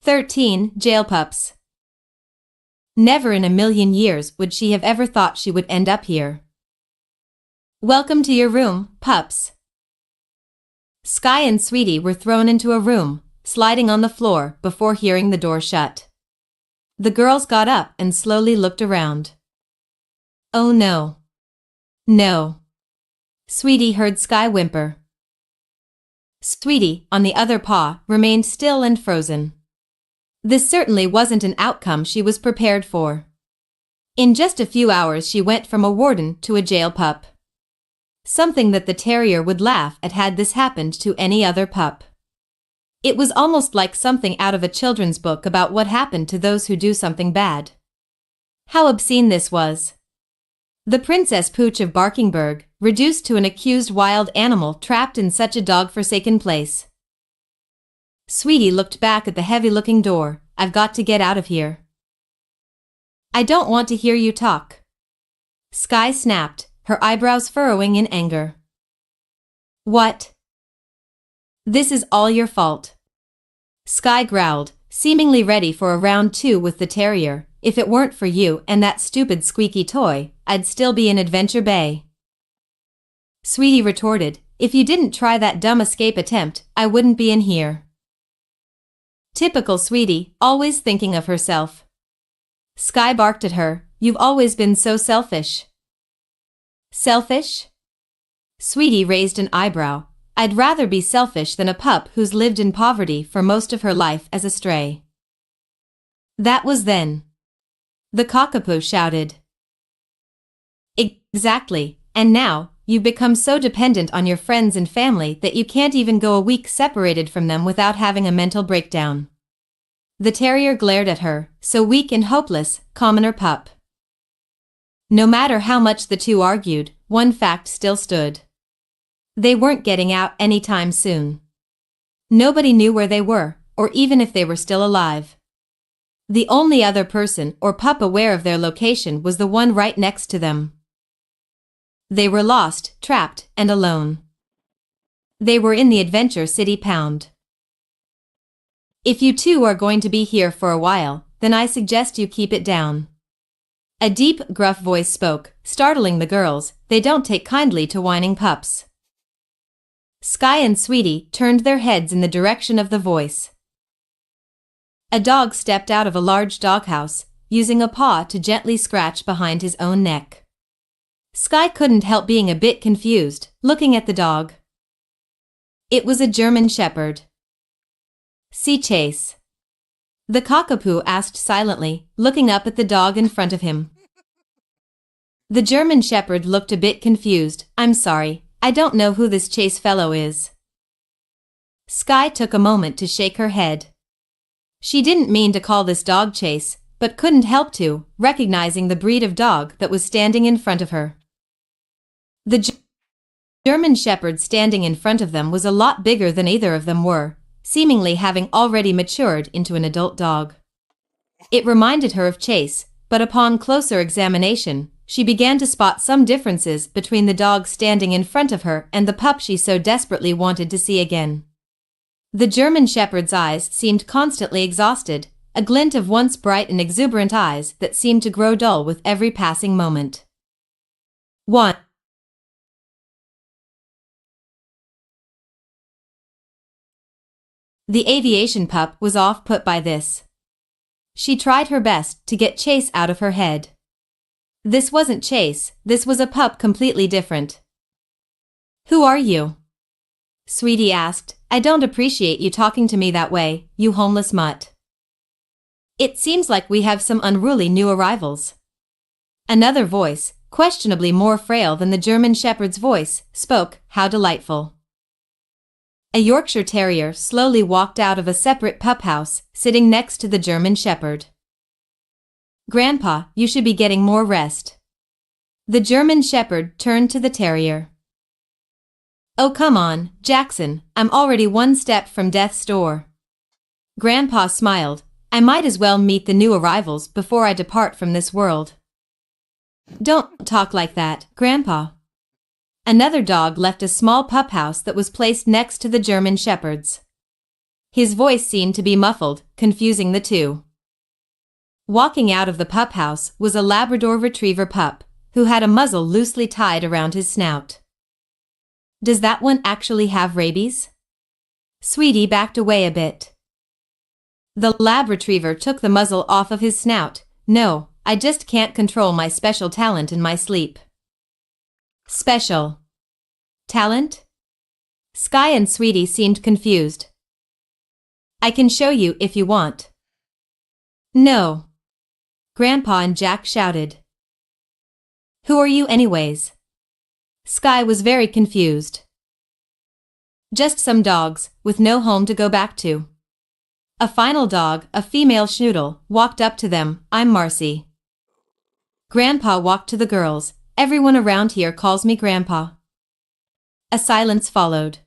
13 Jail Pups. Never in a million years would she have ever thought she would end up here. Welcome to your room, pups. Sky and Sweetie were thrown into a room, sliding on the floor before hearing the door shut. The girls got up and slowly looked around. Oh no. No. Sweetie heard Sky whimper. Sweetie, on the other paw, remained still and frozen. This certainly wasn't an outcome she was prepared for. In just a few hours she went from a warden to a jail pup. Something that the terrier would laugh at had this happened to any other pup. It was almost like something out of a children's book about what happened to those who do something bad. How obscene this was. The Princess Pooch of Barkingburg, reduced to an accused wild animal trapped in such a dog-forsaken place. Sweetie looked back at the heavy-looking door. I've got to get out of here. I don't want to hear you talk. Sky snapped, her eyebrows furrowing in anger. What? This is all your fault. Sky growled, seemingly ready for a round two with the terrier. If it weren't for you and that stupid squeaky toy, I'd still be in Adventure Bay. Sweetie retorted, if you didn't try that dumb escape attempt, I wouldn't be in here. Typical Sweetie, always thinking of herself. Sky barked at her, you've always been so selfish. Selfish? Sweetie raised an eyebrow. I'd rather be selfish than a pup who's lived in poverty for most of her life as a stray. That was then. The cockapoo shouted. Exactly, and now, you've become so dependent on your friends and family that you can't even go a week separated from them without having a mental breakdown. The terrier glared at her, so weak and hopeless, commoner pup. No matter how much the two argued, one fact still stood. They weren't getting out anytime soon. Nobody knew where they were, or even if they were still alive. The only other person or pup aware of their location was the one right next to them. They were lost, trapped, and alone. They were in the Adventure City Pound. If you two are going to be here for a while, then I suggest you keep it down. A deep, gruff voice spoke, startling the girls. They don't take kindly to whining pups. Sky and Sweetie turned their heads in the direction of the voice. A dog stepped out of a large doghouse, using a paw to gently scratch behind his own neck. Sky couldn't help being a bit confused, looking at the dog. It was a German Shepherd. See Chase? The cockapoo asked silently, looking up at the dog in front of him. The German Shepherd looked a bit confused. I'm sorry, I don't know who this Chase fellow is. Sky took a moment to shake her head. She didn't mean to call this dog Chase, but couldn't help to, recognizing the breed of dog that was standing in front of her. The German Shepherd standing in front of them was a lot bigger than either of them were, seemingly having already matured into an adult dog. It reminded her of Chase, but upon closer examination, she began to spot some differences between the dog standing in front of her and the pup she so desperately wanted to see again. The German Shepherd's eyes seemed constantly exhausted, a glint of once bright and exuberant eyes that seemed to grow dull with every passing moment. 1. The aviation pup was off-put by this. She tried her best to get Chase out of her head. This wasn't Chase, this was a pup completely different. Who are you? Sweetie asked. I don't appreciate you talking to me that way, you homeless mutt. It seems like we have some unruly new arrivals. Another voice, questionably more frail than the German Shepherd's voice, spoke. How delightful. A Yorkshire Terrier slowly walked out of a separate pup house, sitting next to the German Shepherd. Grandpa, you should be getting more rest. The German Shepherd turned to the Terrier. Oh come on, Jackson, I'm already one step from death's door. Grandpa smiled. I might as well meet the new arrivals before I depart from this world. Don't talk like that, Grandpa. Another dog left a small pup house that was placed next to the German Shepherd's. His voice seemed to be muffled, confusing the two. Walking out of the pup house was a Labrador Retriever pup, who had a muzzle loosely tied around his snout. "Does that one actually have rabies?" Sweetie backed away a bit. The Lab Retriever took the muzzle off of his snout. "No, I just can't control my special talent in my sleep." "Special talent?" Sky and Sweetie seemed confused. "I can show you if you want." "No!" Grandpa and Jack shouted. "Who are you anyways?" Sky was very confused. "Just some dogs, with no home to go back to." A final dog, a female schnoodle, walked up to them. "I'm Marcy." Grandpa walked to the girls. "Everyone around here calls me Grandpa." A silence followed.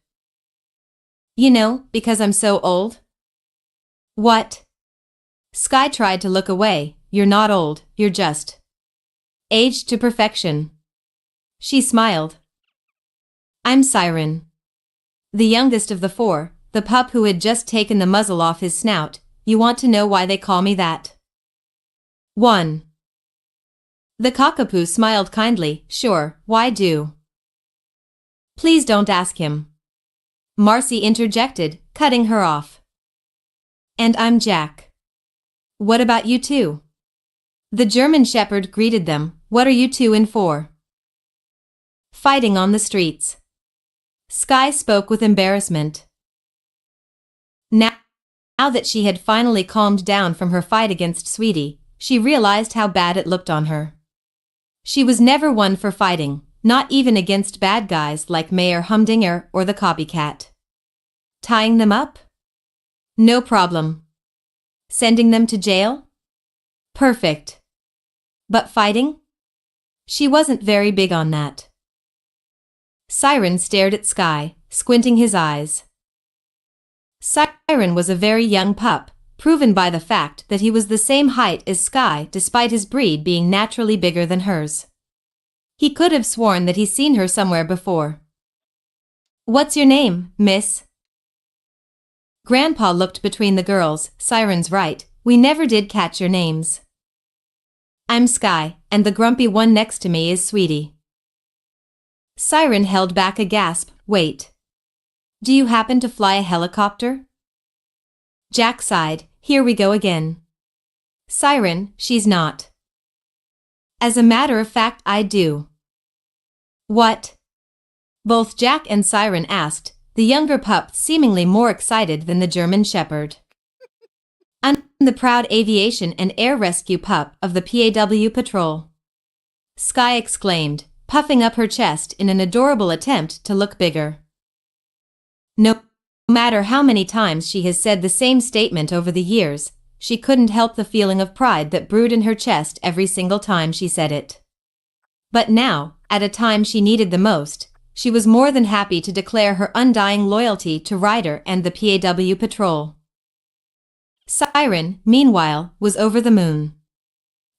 "You know, because I'm so old." "What?" Sky tried to look away. "You're not old, you're just aged to perfection." She smiled. "I'm Siren. The youngest of the four, the pup who had just taken the muzzle off his snout. You want to know why they call me that?" 1. The cockapoo smiled kindly. "Sure, why do?" "Please don't ask him," Marcy interjected, cutting her off. "And I'm Jack." "What about you two?" The German Shepherd greeted them. "What are you two in for?" "Fighting on the streets." Sky spoke with embarrassment. Now that she had finally calmed down from her fight against Sweetie, she realized how bad it looked on her. She was never one for fighting, not even against bad guys like Mayor Humdinger or the copycat. Tying them up? No problem. Sending them to jail? Perfect. But fighting? She wasn't very big on that. Siren stared at Sky, squinting his eyes. Siren was a very young pup, proven by the fact that he was the same height as Sky despite his breed being naturally bigger than hers. He could have sworn that he'd seen her somewhere before. "What's your name, miss?" Grandpa looked between the girls. "Siren's right, we never did catch your names." "I'm Sky, and the grumpy one next to me is Sweetie." Siren held back a gasp. "Wait. Do you happen to fly a helicopter?" Jack sighed. "Here we go again." "Siren, she's not." "As a matter of fact, I do." "What?" both Jack and Siren asked, the younger pup seemingly more excited than the German Shepherd. "I'm the proud aviation and air rescue pup of the PAW patrol," Sky exclaimed, puffing up her chest in an adorable attempt to look bigger. No matter how many times she has said the same statement over the years, she couldn't help the feeling of pride that brewed in her chest every single time she said it. But now, at a time she needed the most, she was more than happy to declare her undying loyalty to Ryder and the PAW patrol. Siren, meanwhile, was over the moon.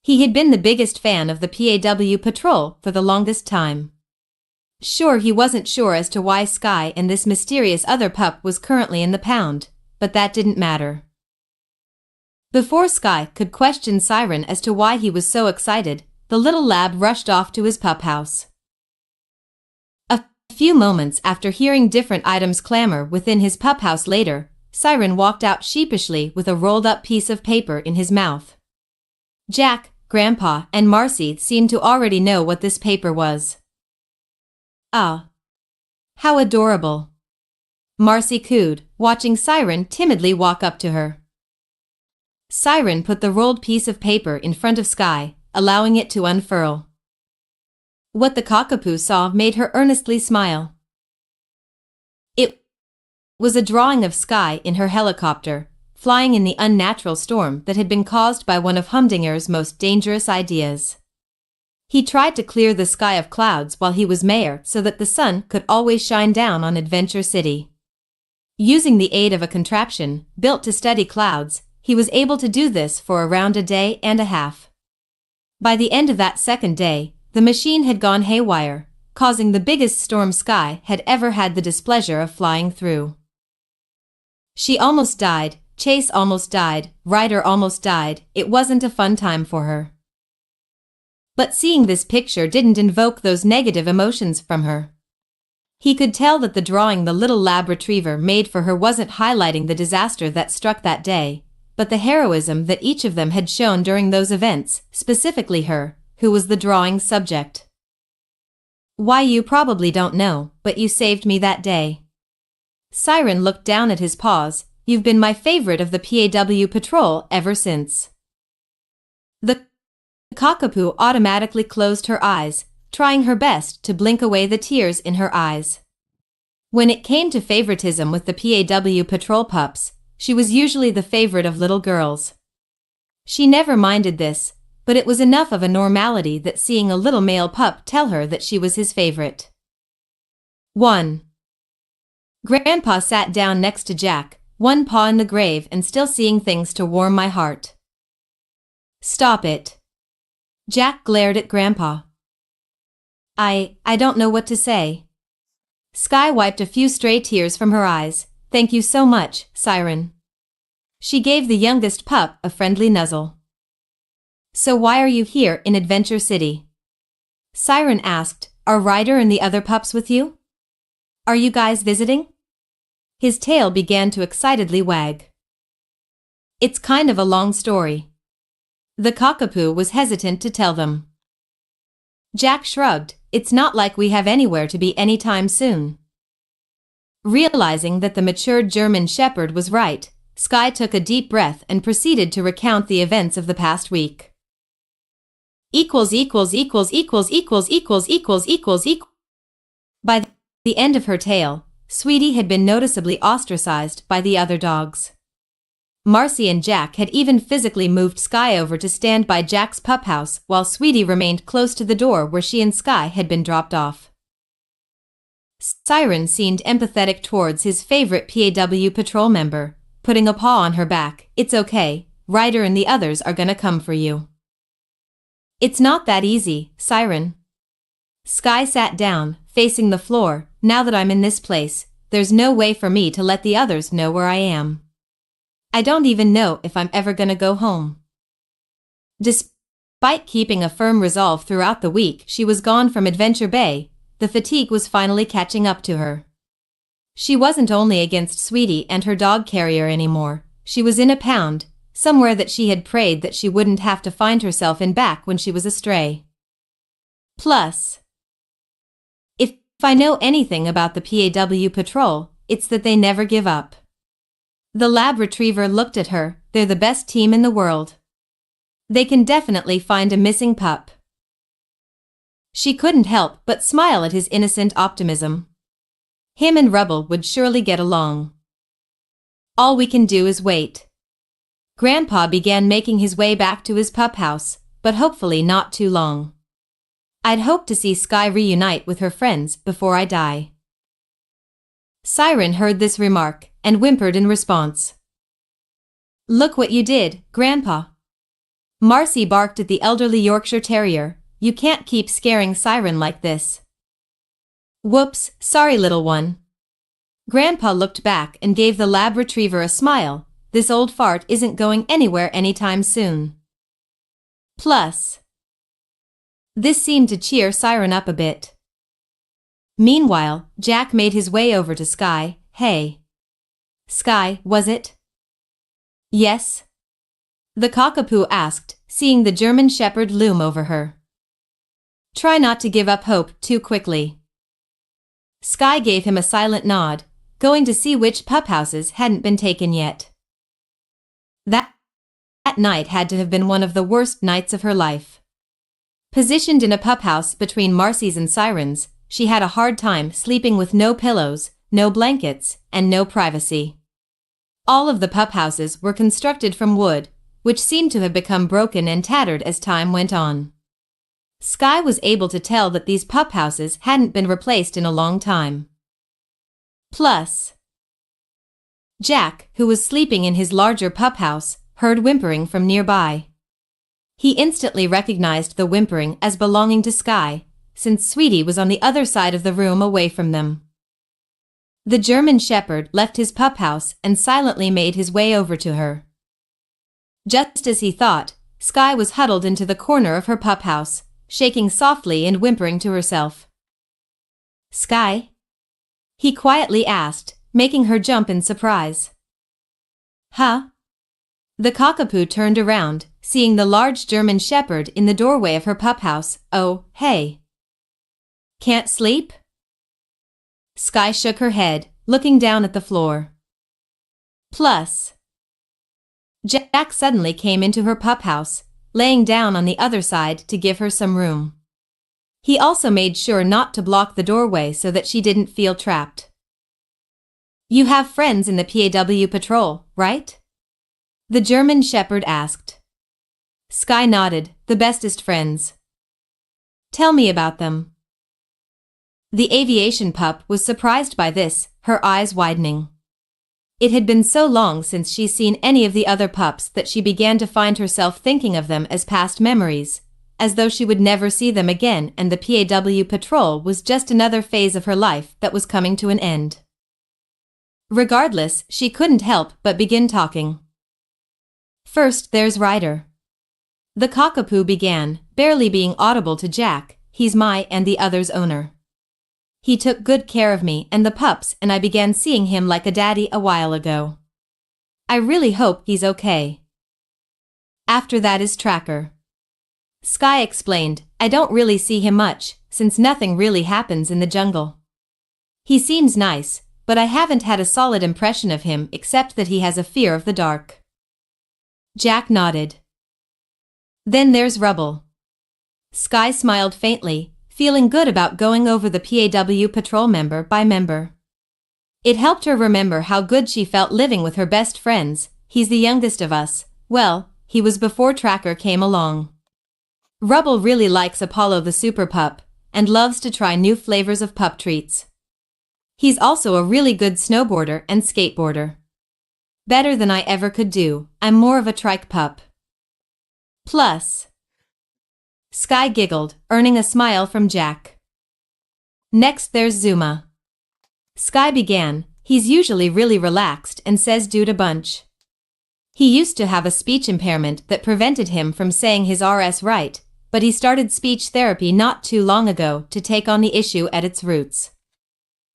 He had been the biggest fan of the PAW patrol for the longest time. Sure, he wasn't sure as to why Sky and this mysterious other pup was currently in the pound, but that didn't matter. Before Sky could question Siren as to why he was so excited, the little lab rushed off to his pup house. A few moments after hearing different items clamor within his pup house later, Siren walked out sheepishly with a rolled-up piece of paper in his mouth. Jack, Grandpa, and Marcy seemed to already know what this paper was. "Ah, how adorable," Marcy cooed, watching Siren timidly walk up to her. Siren put the rolled piece of paper in front of Sky, allowing it to unfurl. What the cockapoo saw made her earnestly smile. It was a drawing of Sky in her helicopter, flying in the unnatural storm that had been caused by one of Humdinger's most dangerous ideas. He tried to clear the sky of clouds while he was mayor so that the sun could always shine down on Adventure City. Using the aid of a contraption built to study clouds, he was able to do this for around a day and a half. By the end of that second day, the machine had gone haywire, causing the biggest storm Sky had ever had the displeasure of flying through. She almost died, Chase almost died, Ryder almost died. It wasn't a fun time for her. But seeing this picture didn't invoke those negative emotions from her. He could tell that the drawing the little lab retriever made for her wasn't highlighting the disaster that struck that day, but the heroism that each of them had shown during those events, specifically her, who was the drawing's subject. Why, you probably don't know, but you saved me that day. Siren looked down at his paws. You've been my favorite of the PAW patrol ever since. The cockapoo automatically closed her eyes, trying her best to blink away the tears in her eyes. When it came to favoritism with the PAW patrol pups, she was usually the favorite of little girls. She never minded this, but it was enough of a normality that seeing a little male pup tell her that she was his favorite. 1. Grandpa sat down next to Jack, one paw in the grave and still seeing things to warm my heart. Stop it. Jack glared at Grandpa. I don't know what to say. Sky wiped a few stray tears from her eyes. Thank you so much, Siren. She gave the youngest pup a friendly nuzzle. So why are you here in Adventure City? Siren asked. Are Ryder and the other pups with you? Are you guys visiting? His tail began to excitedly wag. It's kind of a long story. The cockapoo was hesitant to tell them. Jack shrugged. It's not like we have anywhere to be anytime soon. Realizing that the matured German Shepherd was right, Sky took a deep breath and proceeded to recount the events of the past week. By the end of her tale, Sweetie had been noticeably ostracized by the other dogs. Marcy and Jack had even physically moved Sky over to stand by Jack's pup house while Sweetie remained close to the door where she and Sky had been dropped off. Siren seemed empathetic towards his favorite PAW patrol member, putting a paw on her back. It's okay, Ryder and the others are gonna come for you. It's not that easy, Siren. Sky sat down, facing the floor. Now that I'm in this place, there's no way for me to let the others know where I am. I don't even know if I'm ever gonna go home. Despite keeping a firm resolve throughout the week she was gone from Adventure Bay, the fatigue was finally catching up to her. She wasn't only against Sweetie and her dog carrier anymore, she was in a pound, somewhere that she had prayed that she wouldn't have to find herself in back when she was astray. Plus, if I know anything about the PAW patrol, it's that they never give up. The lab retriever looked at her. They're the best team in the world. They can definitely find a missing pup. She couldn't help but smile at his innocent optimism. Him and Rubble would surely get along. All we can do is wait. Grandpa began making his way back to his pup house, but hopefully not too long. I'd hope to see Sky reunite with her friends before I die. Siren heard this remark and whimpered in response. Look what you did, Grandpa. Marcy barked at the elderly Yorkshire Terrier. You can't keep scaring Siren like this. Whoops, sorry little one. Grandpa looked back and gave the lab retriever a smile. This old fart isn't going anywhere anytime soon. Plus, this seemed to cheer Siren up a bit. Meanwhile, Jack made his way over to Sky. Hey. Sky, was it? Yes? The cockapoo asked, seeing the German Shepherd loom over her. Try not to give up hope too quickly. Sky gave him a silent nod, going to see which pup houses hadn't been taken yet. That night had to have been one of the worst nights of her life. Positioned in a pup house between Marcy's and Siren's, she had a hard time sleeping with no pillows, no blankets, and no privacy. All of the pup houses were constructed from wood, which seemed to have become broken and tattered as time went on. Sky was able to tell that these pup houses hadn't been replaced in a long time. Plus, Jack, who was sleeping in his larger pup house, heard whimpering from nearby. He instantly recognized the whimpering as belonging to Sky, since Sweetie was on the other side of the room away from them. The German Shepherd left his pup house and silently made his way over to her. Just as he thought, Skye was huddled into the corner of her pup house, shaking softly and whimpering to herself. "Skye?" he quietly asked, making her jump in surprise. "Huh?" The cockapoo turned around, seeing the large German Shepherd in the doorway of her pup house. "Oh, hey. Can't sleep?" Skye shook her head, looking down at the floor. Plus, Jack suddenly came into her pup house, laying down on the other side to give her some room. He also made sure not to block the doorway so that she didn't feel trapped. "You have friends in the PAW patrol, right?" the German Shepherd asked. Skye nodded. "The bestest friends." "Tell me about them." The aviation pup was surprised by this, her eyes widening. It had been so long since she's seen any of the other pups that she began to find herself thinking of them as past memories, as though she would never see them again and the PAW patrol was just another phase of her life that was coming to an end. Regardless, she couldn't help but begin talking. "First there's Ryder," the cockapoo began, barely being audible to Jack. "He's my and the others' owner. He took good care of me and the pups and I began seeing him like a daddy a while ago. I really hope he's okay." "After that is Tracker," Skye explained. "I don't really see him much, since nothing really happens in the jungle. He seems nice, but I haven't had a solid impression of him except that he has a fear of the dark." Jack nodded. "Then there's Rubble." Skye smiled faintly, feeling good about going over the PAW patrol member by member. It helped her remember how good she felt living with her best friends. "He's the youngest of us. Well, he was before Tracker came along. Rubble really likes Apollo the super pup, and loves to try new flavors of pup treats. He's also a really good snowboarder and skateboarder. Better than I ever could do. I'm more of a trike pup. Plus." Skye giggled, earning a smile from Jack. "Next there's Zuma," Skye began. "He's usually really relaxed and says dude a bunch. He used to have a speech impairment that prevented him from saying his Rs right, but he started speech therapy not too long ago to take on the issue at its roots.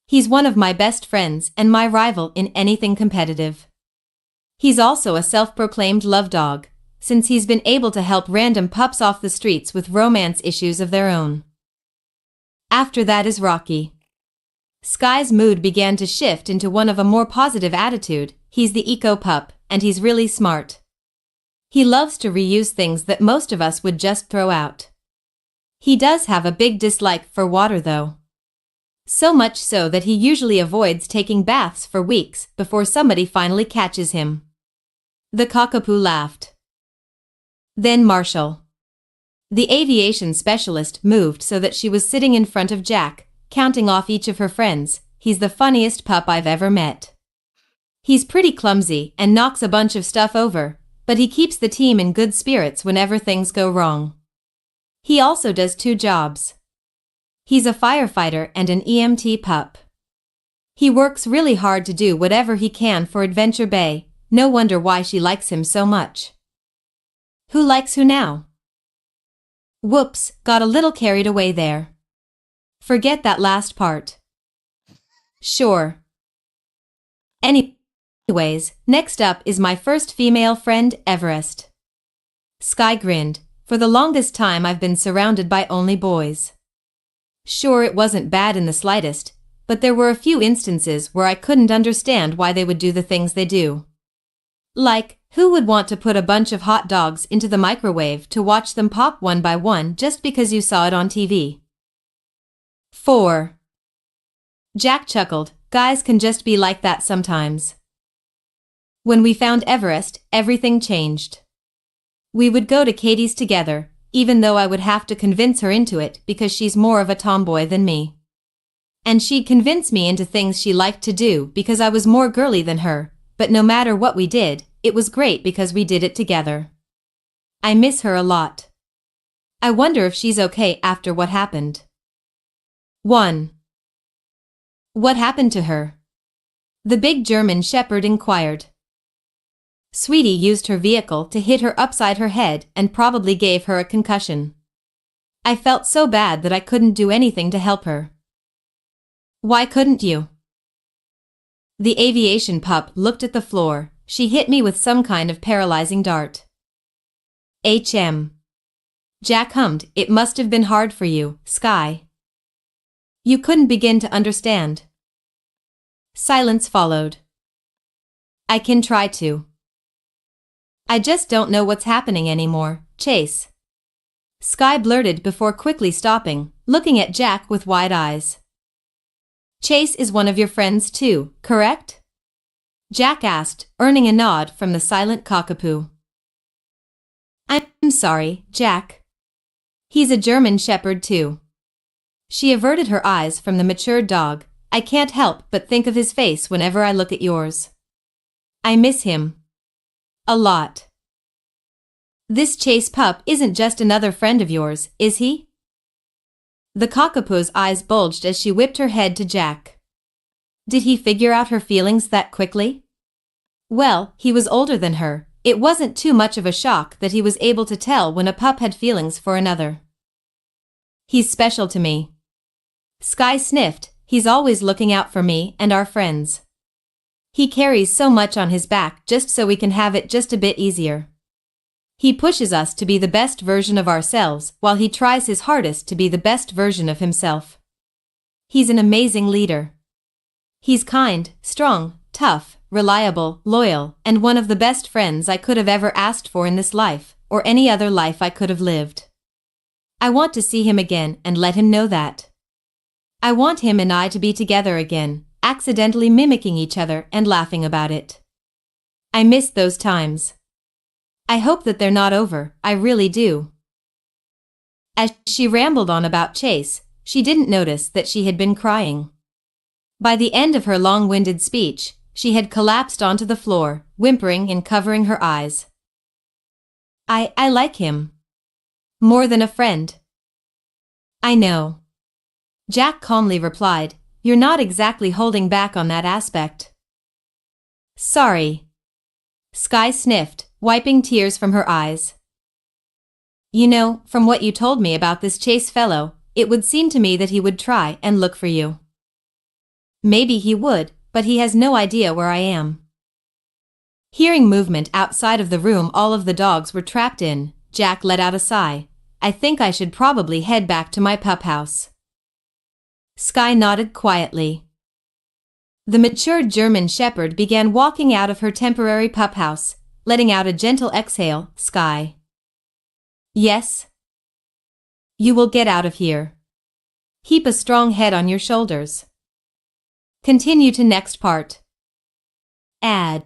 He's one of my best friends and my rival in anything competitive. He's also a self-proclaimed love dog, since he's been able to help random pups off the streets with romance issues of their own. After that is Rocky." Skye's mood began to shift into one of a more positive attitude. "He's the eco pup, and he's really smart. He loves to reuse things that most of us would just throw out. He does have a big dislike for water though. So much so that he usually avoids taking baths for weeks before somebody finally catches him." The cockapoo laughed. Then Marshall, the aviation specialist, moved so that she was sitting in front of Jack, counting off each of her friends. "He's the funniest pup I've ever met. He's pretty clumsy and knocks a bunch of stuff over, but he keeps the team in good spirits whenever things go wrong. He also does 2 jobs. He's a firefighter and an EMT pup. He works really hard to do whatever he can for Adventure Bay. No wonder why she likes him so much." "Who likes who now?" Whoops, got a little carried away there. Forget that last part. Sure. Anyways, next up is my first female friend, Everest. Skye grinned. "For the longest time I've been surrounded by only boys. Sure, it wasn't bad in the slightest, but there were a few instances where I couldn't understand why they would do the things they do. Like, who would want to put a bunch of hot dogs into the microwave to watch them pop one by one just because you saw it on TV? 4. Jack chuckled. "Guys can just be like that sometimes." When we found Everest, everything changed. We would go to Katie's together, even though I would have to convince her into it because she's more of a tomboy than me. And she'd convince me into things she liked to do because I was more girly than her, but no matter what we did, it was great because we did it together. I miss her a lot. I wonder if she's okay after what happened. 1. What happened to her? The big German shepherd inquired. Sweetie used her vehicle to hit her upside her head and probably gave her a concussion. I felt so bad that I couldn't do anything to help her. Why couldn't you? The aviation pup looked at the floor. She hit me with some kind of paralyzing dart. Jack hummed, it must have been hard for you, Sky. You couldn't begin to understand. Silence followed. I can try to. I just don't know what's happening anymore, Chase. Sky blurted before quickly stopping, looking at Jack with wide eyes. Chase is one of your friends too, correct? Jack asked, earning a nod from the silent cockapoo. I'm sorry, Jack. He's a German shepherd too. She averted her eyes from the matured dog. I can't help but think of his face whenever I look at yours. I miss him. A lot. This Chase pup isn't just another friend of yours, is he? The cockapoo's eyes bulged as she whipped her head to Jack. Did he figure out her feelings that quickly? Well, he was older than her. It wasn't too much of a shock that he was able to tell when a pup had feelings for another. He's special to me. Sky sniffed. He's always looking out for me and our friends. He carries so much on his back just so we can have it just a bit easier. He pushes us to be the best version of ourselves while he tries his hardest to be the best version of himself. He's an amazing leader. He's kind, strong, tough, reliable, loyal, and one of the best friends I could have ever asked for in this life, or any other life I could have lived. I want to see him again and let him know that. I want him and I to be together again, accidentally mimicking each other and laughing about it. I miss those times. I hope that they're not over, I really do. As she rambled on about Chase, she didn't notice that she had been crying. By the end of her long-winded speech, she had collapsed onto the floor, whimpering and covering her eyes. I like him. More than a friend. I know. Jack calmly replied, you're not exactly holding back on that aspect. Sorry. Sky sniffed, wiping tears from her eyes. You know, from what you told me about this Chase fellow, it would seem to me that he would try and look for you. Maybe he would, but he has no idea where I am. Hearing movement outside of the room all of the dogs were trapped in, Jack let out a sigh. I think I should probably head back to my pup house. Sky nodded quietly. The matured German shepherd began walking out of her temporary pup house, letting out a gentle exhale. Sky. Yes? You will get out of here. Heap a strong head on your shoulders. Continue to next part. Add.